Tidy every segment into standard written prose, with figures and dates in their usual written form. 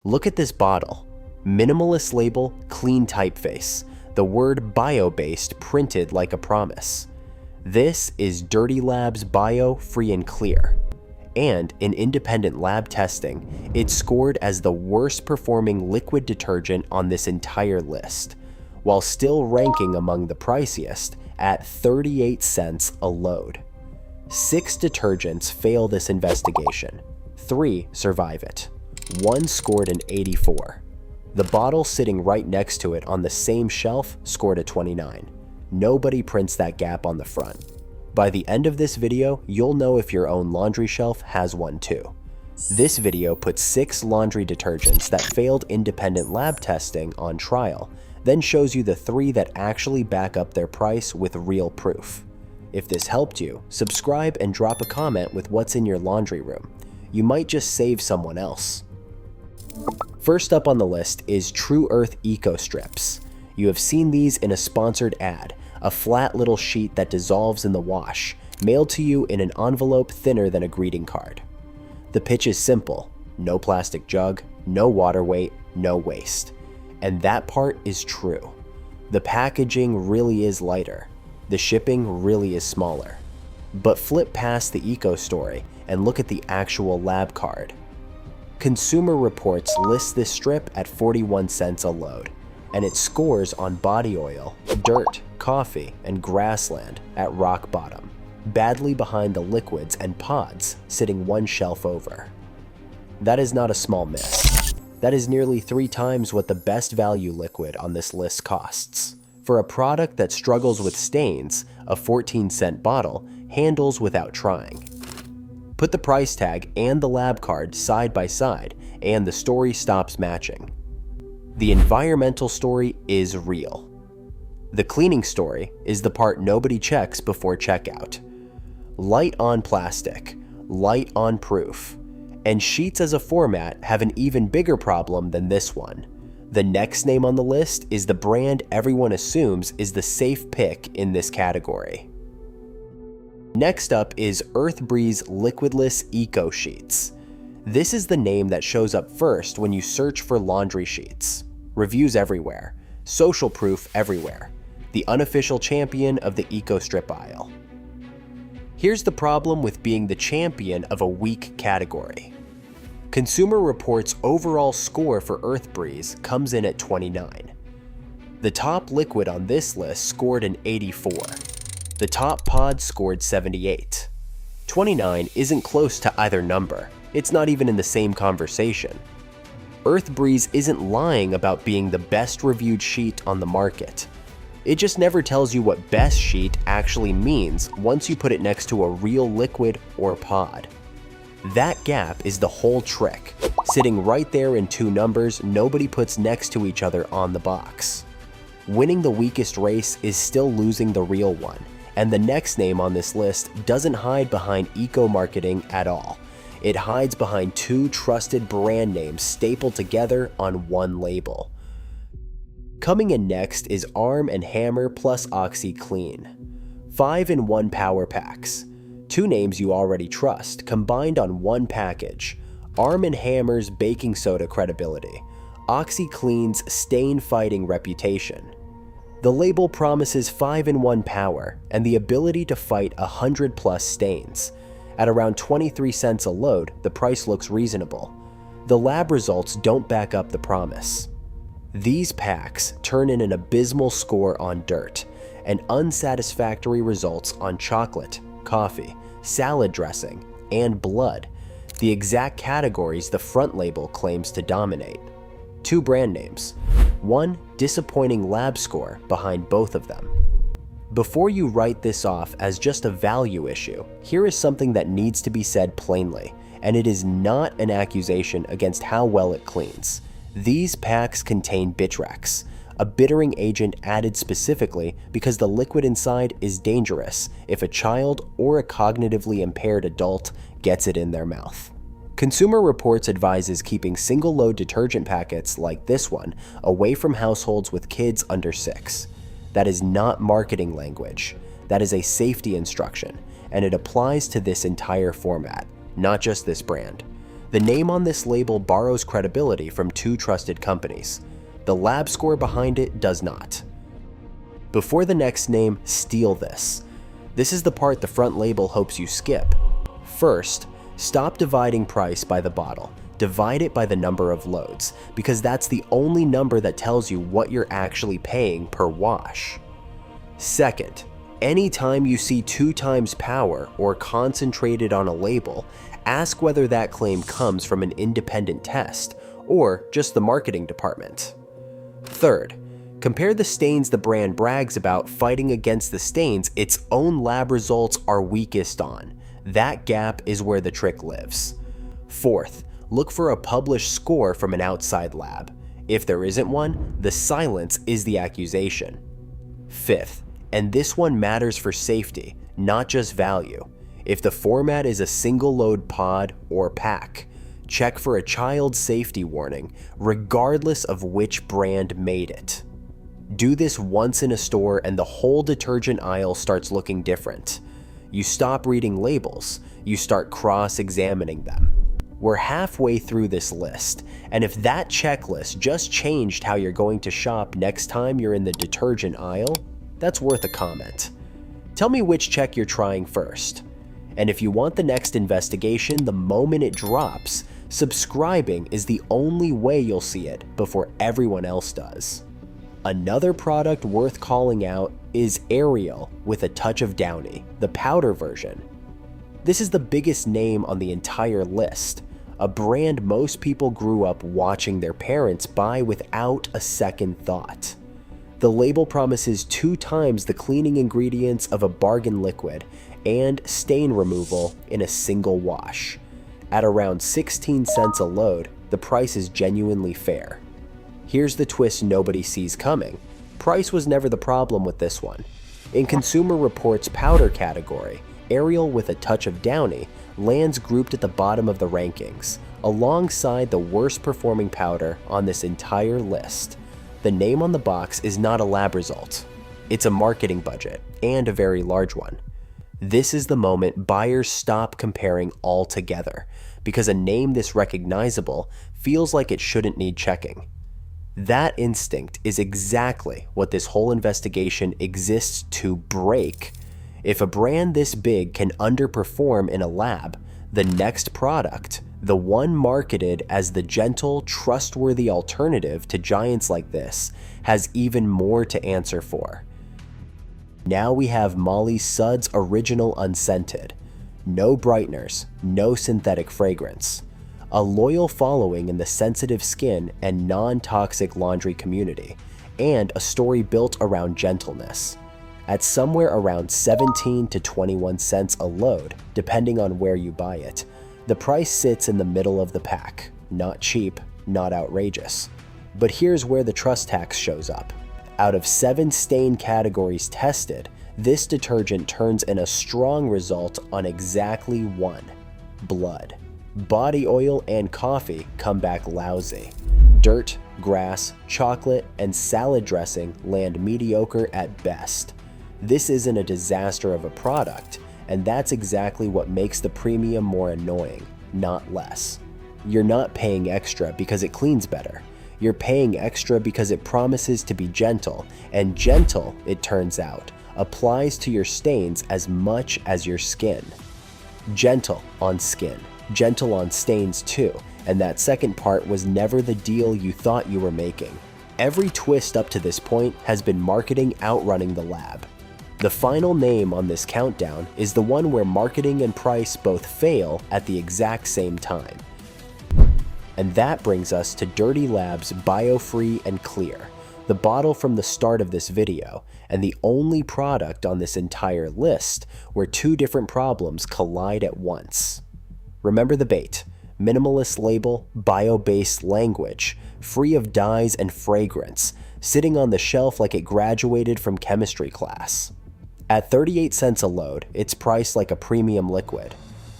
Look at this bottle. Minimalist label, clean typeface. The word bio-based printed like a promise. This is Dirty Labs Bio Free and Clear. And in independent lab testing, it scored as the worst performing liquid detergent on this entire list, while still ranking among the priciest at 38 cents a load. 6 detergents fail this investigation. 3 survive it. 1 scored an 84. The bottle sitting right next to it on the same shelf scored a 29. Nobody prints that gap on the front. By the end of this video, you'll know if your own laundry shelf has one too. This video puts 6 laundry detergents that failed independent lab testing on trial, then shows you the 3 that actually back up their price with real proof. If this helped you, subscribe and drop a comment with what's in your laundry room. You might just save someone else. First up on the list is True Earth Eco Strips. You have seen these in a sponsored ad, a flat little sheet that dissolves in the wash, mailed to you in an envelope thinner than a greeting card. The pitch is simple: no plastic jug, no water weight, no waste. And that part is true. The packaging really is lighter. The shipping really is smaller. But flip past the eco story and look at the actual lab card. Consumer Reports lists this strip at 41 cents a load, and it scores on body oil, dirt, coffee, and grassland at rock bottom, badly behind the liquids and pods sitting one shelf over. That is not a small miss. That is nearly 3 times what the best value liquid on this list costs. For a product that struggles with stains, a 14-cent bottle handles without trying. Put the price tag and the lab card side by side, and the story stops matching. The environmental story is real. The cleaning story is the part nobody checks before checkout. Light on plastic, light on proof. And sheets as a format have an even bigger problem than this one. The next name on the list is the brand everyone assumes is the safe pick in this category. Next up is EarthBreeze Liquidless Eco Sheets. This is the name that shows up first when you search for laundry sheets. Reviews everywhere, social proof everywhere. The unofficial champion of the eco strip aisle. Here's the problem with being the champion of a weak category. Consumer Reports' overall score for EarthBreeze comes in at 29. The top liquid on this list scored an 84. The top pod scored 78. 29 isn't close to either number. It's not even in the same conversation. EarthBreeze isn't lying about being the best reviewed sheet on the market. It just never tells you what best sheet actually means once you put it next to a real liquid or pod. That gap is the whole trick, sitting right there in 2 numbers nobody puts next to each other on the box. Winning the weakest race is still losing the real one, and the next name on this list doesn't hide behind eco-marketing at all. It hides behind 2 trusted brand names stapled together on one label. Coming in next is Arm & Hammer plus OxiClean. 5-in-1 power packs. 2 names you already trust, combined on one package. Arm & Hammer's baking soda credibility. OxiClean's stain-fighting reputation. The label promises 5-in-1 power and the ability to fight 100+ stains. At around 23 cents a load, the price looks reasonable. The lab results don't back up the promise. These packs turn in an abysmal score on dirt and unsatisfactory results on chocolate, coffee, salad dressing, and blood, the exact categories the front label claims to dominate. 2 brand names. 1 disappointing lab score behind both of them. Before you write this off as just a value issue, here is something that needs to be said plainly, and it is not an accusation against how well it cleans. These packs contain Bitrex, a bittering agent added specifically because the liquid inside is dangerous if a child or a cognitively impaired adult gets it in their mouth. Consumer Reports advises keeping single-load detergent packets like this one away from households with kids under 6. That is not marketing language. That is a safety instruction, and it applies to this entire format, not just this brand. The name on this label borrows credibility from two trusted companies. The lab score behind it does not. Before the next name, steal this. This is the part the front label hopes you skip. First, stop dividing price by the bottle. Divide it by the number of loads, because that's the only number that tells you what you're actually paying per wash. Second, anytime you see 2 times power or concentrated on a label, ask whether that claim comes from an independent test or just the marketing department. Third, compare the stains the brand brags about fighting against the stains its own lab results are weakest on. That gap is where the trick lives. Fourth, look for a published score from an outside lab. If there isn't one, the silence is the accusation. Fifth, and this one matters for safety, not just value. If the format is a single load pod or pack, check for a child safety warning, regardless of which brand made it. Do this once in a store and the whole detergent aisle starts looking different. You stop reading labels, you start cross-examining them. We're halfway through this list, and if that checklist just changed how you're going to shop next time you're in the detergent aisle, that's worth a comment. Tell me which check you're trying first. And if you want the next investigation the moment it drops, subscribing is the only way you'll see it before everyone else does. Another product worth calling out is Ariel with a touch of Downy, the powder version. This is the biggest name on the entire list, a brand most people grew up watching their parents buy without a second thought. The label promises 2 times the cleaning ingredients of a bargain liquid and stain removal in a single wash. At around 16 cents a load, the price is genuinely fair. Here's the twist nobody sees coming. Price was never the problem with this one. In Consumer Reports' powder category, Ariel with a touch of Downy lands grouped at the bottom of the rankings, alongside the worst performing powder on this entire list. The name on the box is not a lab result. It's a marketing budget, and a very large one. This is the moment buyers stop comparing altogether, because a name this recognizable feels like it shouldn't need checking. That instinct is exactly what this whole investigation exists to break. If a brand this big can underperform in a lab, the next product, the one marketed as the gentle, trustworthy alternative to giants like this, has even more to answer for. Now we have Molly Suds Original Unscented. No brighteners, no synthetic fragrance. A loyal following in the sensitive skin and non-toxic laundry community, and a story built around gentleness. At somewhere around 17 to 21 cents a load, depending on where you buy it, the price sits in the middle of the pack. Not cheap, not outrageous. But here's where the trust tax shows up. Out of 7 stain categories tested, this detergent turns in a strong result on exactly 1: blood. Body oil and coffee come back lousy. Dirt, grass, chocolate, and salad dressing land mediocre at best. This isn't a disaster of a product, and that's exactly what makes the premium more annoying, not less. You're not paying extra because it cleans better. You're paying extra because it promises to be gentle, and gentle, it turns out, applies to your stains as much as your skin. Gentle on skin. Gentle on stains too, and that second part was never the deal you thought you were making. Every twist up to this point has been marketing outrunning the lab. The final name on this countdown is the one where marketing and price both fail at the exact same time. And that brings us to Dirty Lab's Bio-Free and Clear, the bottle from the start of this video, and the only product on this entire list where 2 different problems collide at once. Remember the bait: minimalist label, bio-based language, free of dyes and fragrance, sitting on the shelf like it graduated from chemistry class. At 38 cents a load, it's priced like a premium liquid.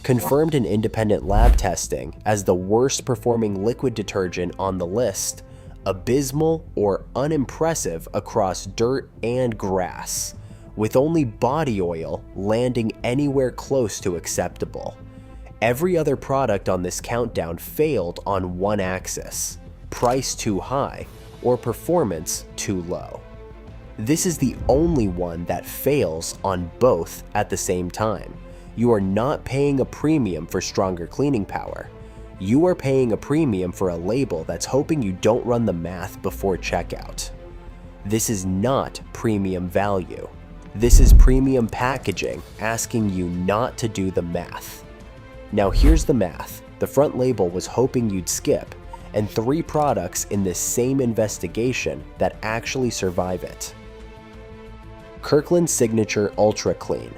Confirmed in independent lab testing as the worst performing liquid detergent on the list, abysmal or unimpressive across dirt and grass, with only body oil landing anywhere close to acceptable. Every other product on this countdown failed on one axis: price too high or performance too low. This is the only one that fails on both at the same time. You are not paying a premium for stronger cleaning power. You are paying a premium for a label that's hoping you don't run the math before checkout. This is not premium value. This is premium packaging asking you not to do the math. Now here's the math. The front label was hoping you'd skip, and 3 products in this same investigation that actually survive it. Kirkland Signature Ultra Clean.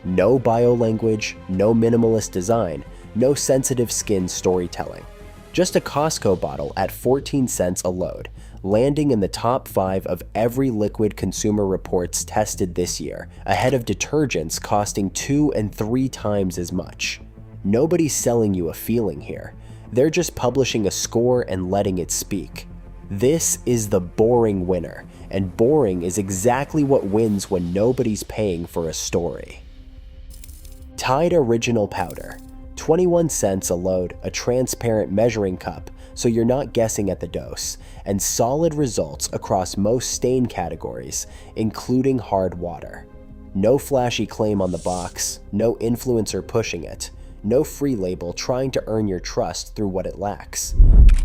No bio language, no minimalist design, no sensitive skin storytelling. Just a Costco bottle at 14 cents a load, landing in the top 5 of every liquid consumer reports tested this year, ahead of detergents costing 2 and 3 times as much. Nobody's selling you a feeling here. They're just publishing a score and letting it speak. This is the boring winner, and boring is exactly what wins when nobody's paying for a story. Tide Original Powder. 21 cents a load, a transparent measuring cup so you're not guessing at the dose, and solid results across most stain categories, including hard water. No flashy claim on the box, no influencer pushing it, no free label trying to earn your trust through what it lacks.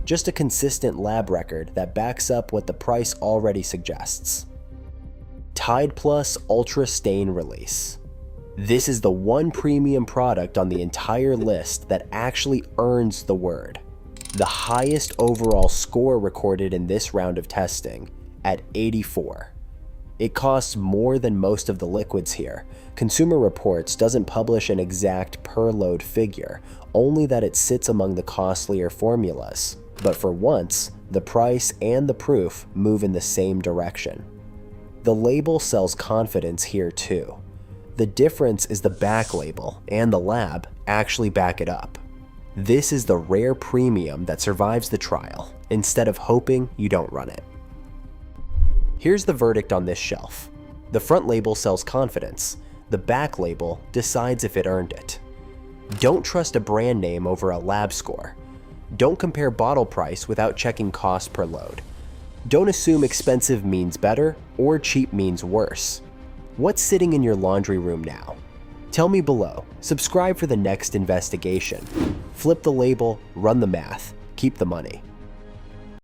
Just a consistent lab record that backs up what the price already suggests. Tide Plus Ultra Stain Release. This is the one premium product on the entire list that actually earns the word. The highest overall score recorded in this round of testing, at 84. It costs more than most of the liquids here. Consumer Reports doesn't publish an exact per load figure, only that it sits among the costlier formulas. But for once, the price and the proof move in the same direction. The label sells confidence here too. The difference is the back label and the lab actually back it up. This is the rare premium that survives the trial, instead of hoping you don't run it. Here's the verdict on this shelf. The front label sells confidence. The back label decides if it earned it. Don't trust a brand name over a lab score. Don't compare bottle price without checking cost per load. Don't assume expensive means better or cheap means worse. What's sitting in your laundry room now? Tell me below. Subscribe for the next investigation. Flip the label, run the math, keep the money.